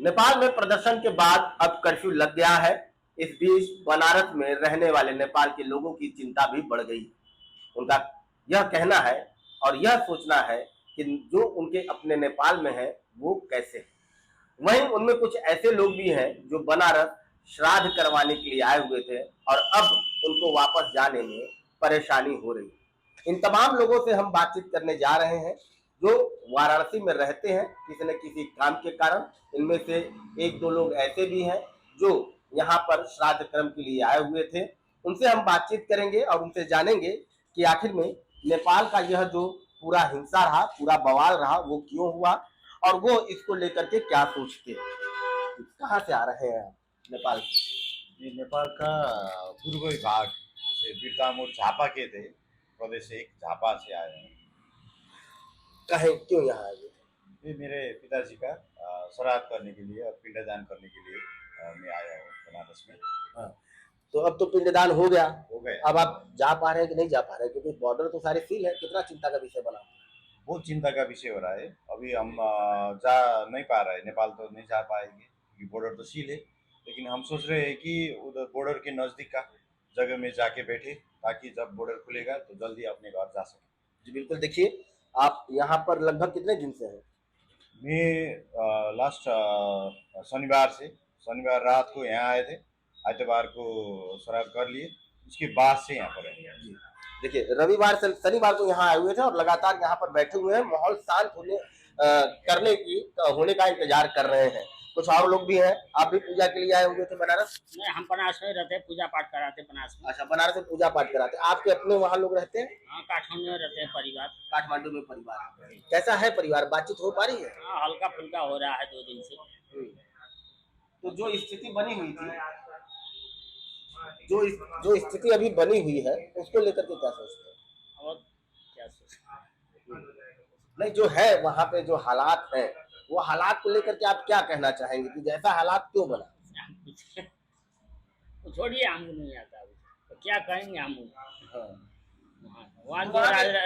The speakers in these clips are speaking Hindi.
नेपाल में प्रदर्शन के बाद अब कर्फ्यू लग गया है। इस बीच बनारस में रहने वाले नेपाल के लोगों की चिंता भी बढ़ गई। उनका यह कहना है और यह सोचना है कि जो उनके अपने नेपाल में है वो कैसे है। वहीं उनमें कुछ ऐसे लोग भी हैं जो बनारस श्राद्ध करवाने के लिए आए हुए थे और अब उनको वापस जाने में परेशानी हो रही है। इन तमाम लोगों से हम बातचीत करने जा रहे हैं जो वाराणसी में रहते हैं किसी न किसी काम के कारण। इनमें से एक दो लोग ऐसे भी हैं जो यहाँ पर श्राद्ध कर्म के लिए आए हुए थे। उनसे हम बातचीत करेंगे और उनसे जानेंगे कि आखिर में नेपाल का यह जो पूरा हिंसा रहा, पूरा बवाल रहा, वो क्यों हुआ और वो इसको लेकर के क्या सोचते हैं। कहाँ से आ रहे हैं आप नेपाल से? ये नेपाल का पूर्वी भाग जैसे बिरतामोर झापा के थे, प्रदेश एक झापा से आए हैं। कहे क्यों यहाँ आए थे? ये मेरे पिताजी का श्राद्ध करने के लिए और पिंडदान करने के लिए मैं आया हूँ बनारस में। हाँ, तो अब तो पिंडदान हो गया, हो गए। अब आप जा पा रहे हैं कि नहीं जा पा रहे हैं, क्योंकि बॉर्डर तो सारे सील है। कितना चिंता का विषय बना? बहुत चिंता का विषय हो रहा है। अभी हम जा नहीं पा रहे, नेपाल तो नहीं जा पाएंगे क्योंकि बॉर्डर तो सील है। लेकिन हम सोच रहे हैं कि उधर बॉर्डर के नज़दीक का जगह में जाके बैठे ताकि जब बॉर्डर खुलेगा तो जल्दी अपने घर जा सके। जी बिल्कुल। देखिए, आप यहाँ पर लगभग कितने दिन से हैं? मैं लास्ट शनिवार रात को यहाँ आए थे, आइतवार को श्राद्ध कर लिए, उसके बाद से यहाँ पर आए। जी देखिए, रविवार से शनिवार को यहाँ आए हुए थे और लगातार यहाँ पर बैठे हुए हैं। माहौल शांत होने का इंतजार कर रहे हैं। कुछ और लोग भी हैं। आप भी पूजा के लिए आए हुए थे बनारस? नहीं, हम बनारस में रहते हैं, पूजा पाठ कराते हैं बनारस में। अच्छा, बनारस में पूजा पाठ कराते हैं। आपके अपने वहाँ लोग रहते हैं? हाँ, काठमांडू में रहते हैं परिवार। काठमांडू में परिवार कैसा है? परिवार बातचीत हो पा रही है? हाँ, हल्का फुल्का हो रहा है 2 दिन से। तो जो स्थिति बनी हुई थी, जो स्थिति अभी बनी हुई है, उसको लेकर के क्या सोचते हैं? और क्या सोच नहीं, जो है वहाँ पे जो हालात है, वो हालात को लेकर के आप क्या कहना चाहेंगे कि जैसा हालात क्यों बना? तो छोड़िए, हमको नहीं आता अभी, तो क्या कहेंगे हम। हाँ। वहाँ जो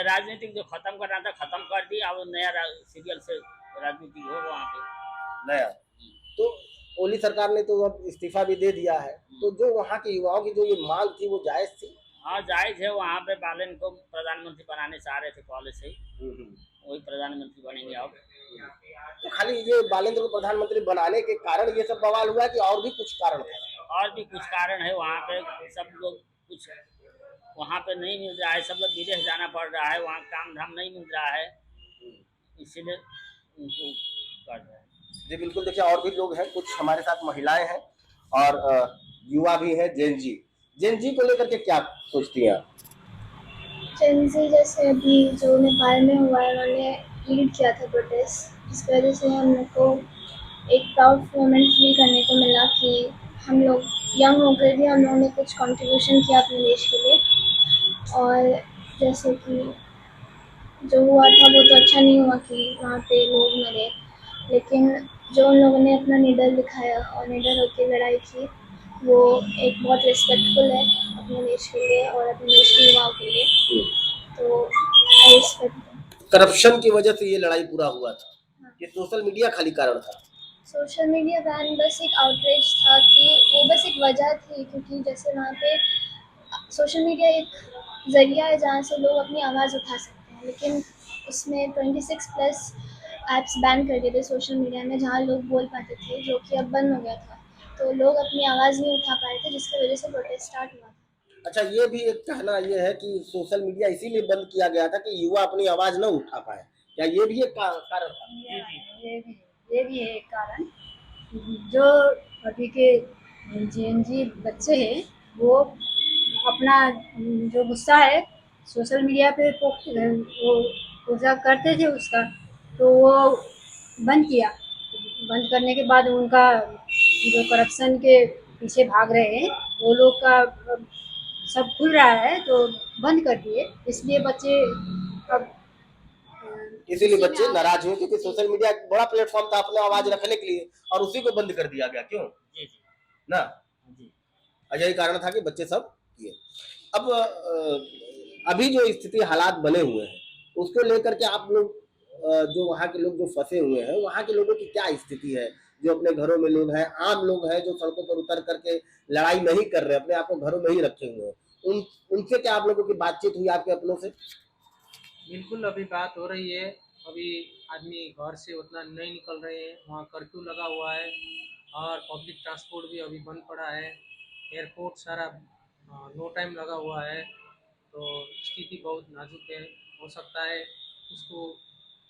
राजनीतिक जो खत्म करना था खत्म कर दिया। अब नया सीरियल से राजनीति हो वहाँ पे नया। तो ओली सरकार ने तो अब इस्तीफा भी दे दिया है, तो जो वहाँ के युवाओं की जो ये मांग थी वो जायज थी? हाँ, जायज है। वहाँ पे बालन को प्रधानमंत्री बनाने चाह रहे थे पहले से ही, वही प्रधानमंत्री बनेंगे अब। तो खाली ये बालेंद्र को प्रधानमंत्री बनाने के कारण ये सब बवाल हुआ कि और भी कुछ कारण था? और भी कुछ कारण है। वहाँ पे सब लोग कुछ वहाँ पे नहीं मिल रहा है, सब लोग विदेश जाना पड़ रहा है, वहाँ काम धाम नहीं मिल रहा है, इसीलिए उनको कर रहे हैं। जी बिल्कुल। देखिए, और भी लोग हैं, कुछ हमारे साथ महिलाएं हैं और युवा भी हैं। जेन जी को लेकर के क्या सोचती हैं आप? जेन जी जैसे अभी जो नेपाल में हुआ है, उन्होंने लीड किया था प्रोटेस्ट, जिसकी वजह से हम लोग को एक प्राउड मोमेंट फील करने को मिला कि हम लोग यंग होकर भी हम लोगों ने कुछ कंट्रीब्यूशन किया अपने देश के लिए। और जैसे कि जो हुआ था वो तो अच्छा नहीं हुआ कि वहाँ पे लोग मरे, लेकिन जो उन लोगों ने अपना निडर दिखाया और निडर होकर लड़ाई की, वो एक बहुत रिस्पेक्टफुल है अपने देश के लिए और अपने देश के युवाओं के लिए। तो आई रिस्पेक्ट। करप्शन की वजह से ये लड़ाई पूरा हुआ था? हाँ। ये सोशल मीडिया खाली कारण था? सोशल मीडिया बैन बस एक आउटरीच था कि वो बस एक वजह थी, क्योंकि जैसे वहाँ पे सोशल मीडिया एक ज़रिया है जहाँ से लोग अपनी आवाज़ उठा सकते हैं, लेकिन उसमें 26+ ऐप्स बैन कर दिए थे सोशल मीडिया में जहाँ लोग बोल पाते थे, जो कि अब बंद हो गया था। तो लोग अपनी आवाज़ नहीं उठा पाए थे, जिसकी वजह से प्रोटेस्ट स्टार्ट हुआ था। अच्छा, ये भी एक कहना ये है कि सोशल मीडिया इसीलिए बंद किया गया था कि युवा अपनी आवाज़ न उठा पाए। क्या ये भी एक कारण था? ये भी है एक कारण। जो अभी के जेन-ज़ी बच्चे हैं वो अपना जो गुस्सा है सोशल मीडिया पे वो पूजा करते थे उसका, तो वो बंद किया। बंद करने के बाद उनका जो करप्शन के पीछे भाग रहे हैं वो लोग का सब खुल रहा है तो बंद कर दिए। इसलिए बच्चे अब इसीलिए बच्चे नाराज हुए क्योंकि सोशल मीडिया एक बड़ा प्लेटफॉर्म था अपने आवाज रखने के लिए और उसी को बंद कर दिया गया। क्यों जी जी ना? जी। यही कारण था कि बच्चे सब किए। अब अभी जो स्थिति हालात बने हुए हैं उसको लेकर के आप लोग जो वहाँ के लोग जो फंसे हुए हैं वहाँ के लोगों की क्या स्थिति है? जो अपने घरों में लोग हैं, आम लोग हैं जो सड़कों पर उतर करके लड़ाई नहीं कर रहे, अपने आप को घरों में ही रखे हुए हैं, उनसे क्या आप लोगों की बातचीत हुई आपके अपनों से? बिल्कुल अभी बात हो रही है। अभी आदमी घर से उतना नहीं निकल रहे हैं, वहाँ कर्फ्यू लगा हुआ है और पब्लिक ट्रांसपोर्ट भी अभी बंद पड़ा है। एयरपोर्ट सारा नो टाइम लगा हुआ है, तो स्थिति बहुत नाजुक है। हो सकता है उसको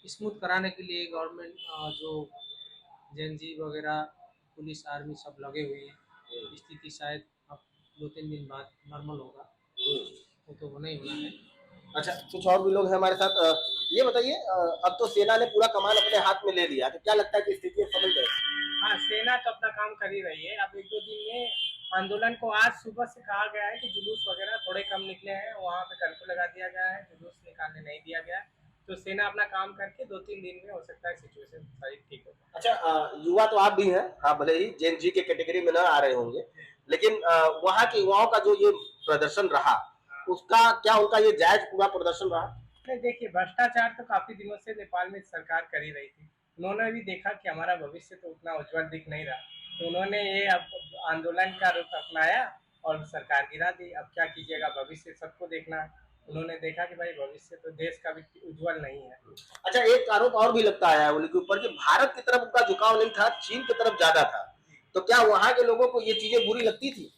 स्मूथ कराने के लिए गवर्नमेंट जो जेएनजी वगैरह पुलिस आर्मी सब लगे हुए हैं। स्थिति शायद अब 2-3 दिन बाद नॉर्मल होगा, वो तो होना ही होना है। अच्छा, कुछ और भी लोग हैं हमारे साथ। ये बताइए, अब तो सेना ने पूरा कमान अपने हाथ में ले लिया, तो क्या लगता है कि स्थिति समझ गए? हाँ, सेना तो अपना काम कर ही रही है। अब 1-2 दिन में आंदोलन को आज सुबह से कहा गया है कि जुलूस वगैरह थोड़े कम निकले हैं, वहाँ पे कर्फ्यू लगा दिया गया है, जुलूस निकालने नहीं दिया गया है। तो सेना अपना काम करके 2-3 दिन में हो सकता है सिचुएशन सारी ठीक हो जाए। अच्छा, युवा तो आप भी हैं, हाँ, भले ही जेन जी के कैटेगरी में न आ रहे होंगे, लेकिन वहाँ के युवाओं का जो ये प्रदर्शन रहा, उसका क्या, उनका ये जायज पूरा प्रदर्शन रहा? नहीं, देखिए, भ्रष्टाचार तो काफी दिनों से नेपाल में सरकार कर ही रही थी। उन्होंने भी देखा कि हमारा भविष्य तो उतना उज्जवल दिख नहीं रहा, तो उन्होंने ये अब आंदोलन का रुख अपनाया और सरकार गिरा दी। अब क्या कीजिएगा, भविष्य सबको देखना है। उन्होंने देखा कि भाई भविष्य तो देश का भी उज्जवल नहीं है। अच्छा, एक आरोप और भी लगता है ओली के ऊपर कि भारत की तरफ उनका झुकाव नहीं था, चीन की तरफ ज्यादा था, तो क्या वहाँ के लोगों को ये चीजें बुरी लगती थी?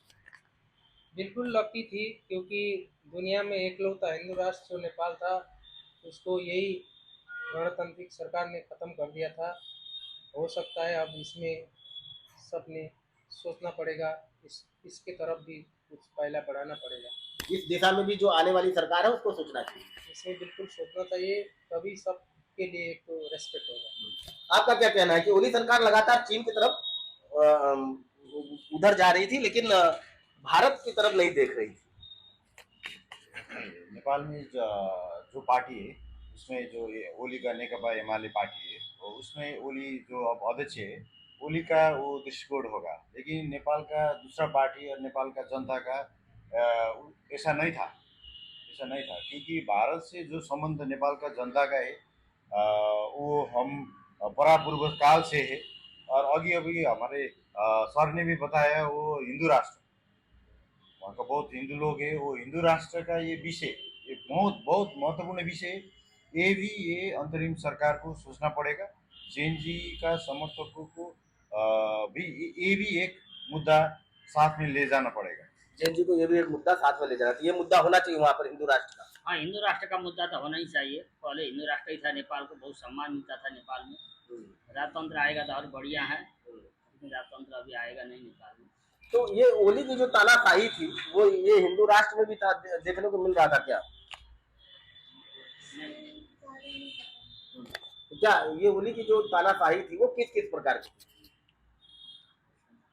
बिल्कुल लगती थी, क्योंकि दुनिया में एकलौता हिंदू राष्ट्र जो नेपाल था, उसको यही गणतांत्रिक सरकार ने ख़त्म कर दिया था। हो सकता है अब इसमें सबने सोचना पड़ेगा, इसके तरफ भी कुछ पहला बढ़ाना पड़ेगा। इस दिशा में भी जो आने वाली सरकार है उसको सोचना चाहिए। इसमें बिल्कुल सोचना चाहिए, तभी सबके लिए एक तो रेस्पेक्ट होगा। आपका क्या कहना है कि ओली सरकार लगातार चीन की तरफ उधर जा रही थी, लेकिन भारत की तरफ नहीं देख रही थी? नेपाल में जो पार्टी है, उसमें जो ये ओली का नेकपा एमाले पार्टी है, और उसमें ओली जो अब अध्यक्ष है, ओली का वो दृष्टिकोण होगा। लेकिन नेपाल का दूसरा पार्टी और नेपाल का जनता का ऐसा नहीं था, क्योंकि भारत से जो संबंध नेपाल का जनता का है, वो हम परापूर्व काल से है। और अभी हमारे सर ने भी बताया, वो हिंदू राष्ट्र, वहाँ का बहुत हिंदू लोग है, वो हिंदू राष्ट्र का ये विषय, ये बहुत महत्वपूर्ण विषय है। ये अंतरिम सरकार को सोचना पड़ेगा। जेएनजी का समर्थकों को भी ये भी एक मुद्दा साथ में ले जाना पड़ेगा। जैन जी को ये भी एक मुद्दा साथ में ले जाना चाहिए, ये मुद्दा होना चाहिए वहाँ पर हिंदू राष्ट्र का। हाँ, हिंदू राष्ट्र का मुद्दा तो होना ही चाहिए। पहले हिंदू राष्ट्र ही था, नेपाल को बहुत सम्मान मिलता था नेपाल में। राजतंत्र आएगा तो और बढ़िया है, लेकिन राजतंत्र अभी आएगा नहीं नेपाल में। तो ये ओली की जो तानाशाही थी, वो ये हिंदू राष्ट्र में भी था, देखने को मिल रहा था क्या? तो क्या ये ओली की जो तानाशाही थी वो किस किस प्रकार की थी?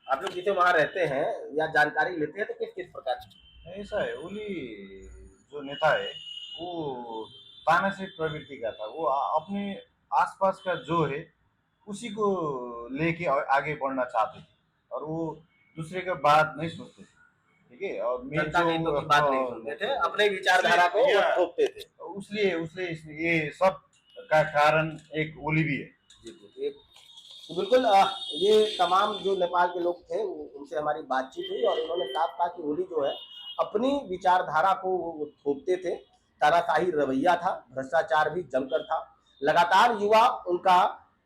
आप लोग जिसे वहां रहते हैं या जानकारी लेते हैं, तो किस किस प्रकार की? ऐसा है, ओली जो नेता है वो तानाशाही प्रवृत्ति का था। वो अपने आसपास का जो है उसी को लेके आगे बढ़ना चाहते थे, और वो दूसरे का बात नहीं सोचते थे, ठीक है। और जनता की तो बात नहीं सुनते थे, अपने विचारधारा को थोपते थे। उसलिए ये सब का कारण एक ओली भी है। तो बिल्कुल, ये तमाम जो नेपाल के लोग थे उनसे हमारी बातचीत हुई और उन्होंने साफ कहा कि ओली जो है अपनी विचारधारा को वो थोपते थे, तानाशाही रवैया था, भ्रष्टाचार भी जमकर था। लगातार युवा उनका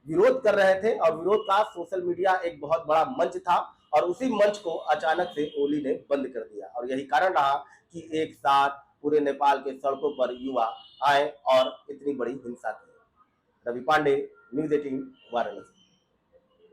विरोध कर रहे थे और विरोध का सोशल मीडिया एक बहुत बड़ा मंच था, और उसी मंच को अचानक से ओली ने बंद कर दिया, और यही कारण रहा कि एक साथ पूरे नेपाल के सड़कों पर युवा आए और इतनी बड़ी हिंसा की। रवि पांडे, न्यूज़ 18, वाराणसी।